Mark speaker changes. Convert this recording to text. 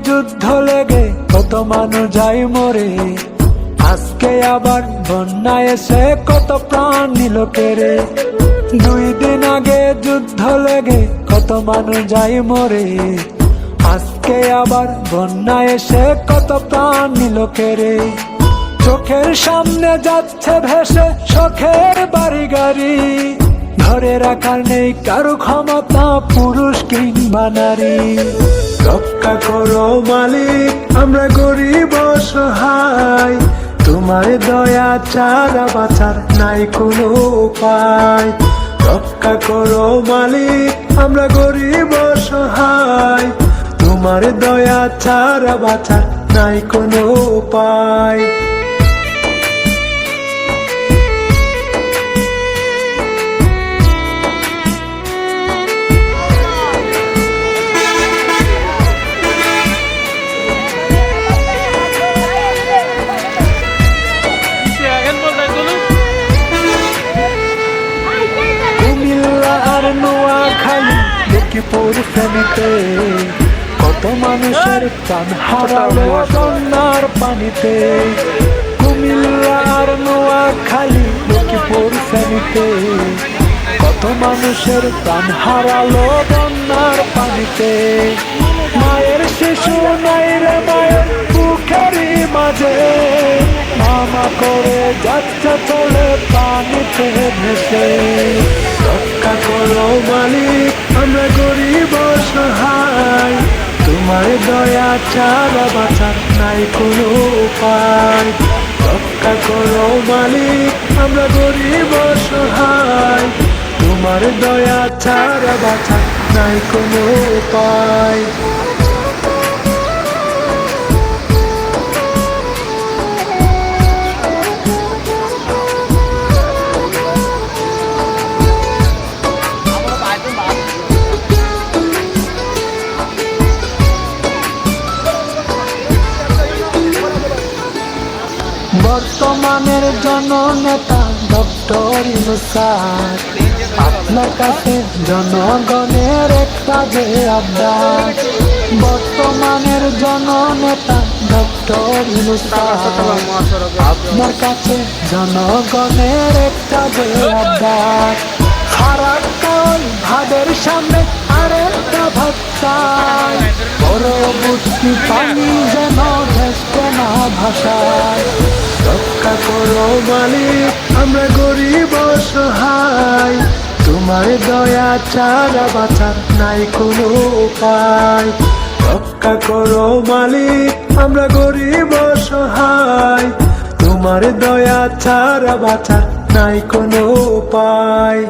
Speaker 1: যুদ্ধ লেগে কত মানুষ যায় মরে, আজকে আবার বন্যা এসে কত প্রাণ নিল কেড়ে। 2 দিন আগে যুদ্ধ লেগে কত মানুষ যায় মরে, আজকে আবার বন্যা এসে কত প্রাণ নিল কেড়ে। চোখের সামনে যাচ্ছে ভেসে শখের বাড়ি গাড়ি, ধরে রাখার নেই কারো ক্ষমতা পুরুষ কিংবা নারী। রক্ষা করো মালিক, আমরা গরিব অসহায়, তোমার দয়া ছাড়া বাঁচার নাই কোনো উপায়। রক্ষা করো মালিক, আমরা গরিব অসহায়, তোমার দয়া ছাড়া বাঁচার নাই কোনো উপায়। লক্ষ্মীপুর ফেনীতে কত মানুষের প্রাণ হারালো বন্যার পানিতে। কুমিল্লা আর নোয়াখালী লক্ষ্মীপুর ফেনীতে কত মানুষের প্রাণ হারালো বন্যার পানিতে। মায়ের শিশু নাই রে মায়ের বুকেরই মাঝে, মামা করে যাচ্ছে চলে পানিতে ভেসে। রক্ষা করো মালিক, আমরা গরিব অসহায়, তোমার দয়া ছাড়া বাঁচার নাই কোনো উপায়। রক্ষা করো মালিক, আমরা গরিব অসহায়, তোমার দয়া ছাড়া বাঁচার নাই কোনো উপায়। বর্তমানের জননেতা ডক্টর ইউনূস স্যার, আপনার কাছে জনগণের একটা যে আবদার। বর্তমানের জননেতা ডক্টর ইউনূস স্যার, আপনার কাছে জনগণের একটা যে আবদার। ফারাক্কার ভাদের সামনে আরেকটা ভাত চাই, পরবর্তী পানি যেন ভেসে না ভাষায়। রক্ষা করো মালিক, আমরা গরিব অসহায়, তোমার দয়া ছাড়া বাঁচার নাই কোনো উপায়। রক্ষা করো মালিক, আমরা গরিব অসহায়, তোমার দয়া ছাড়া বাঁচার নাই কোনো উপায়।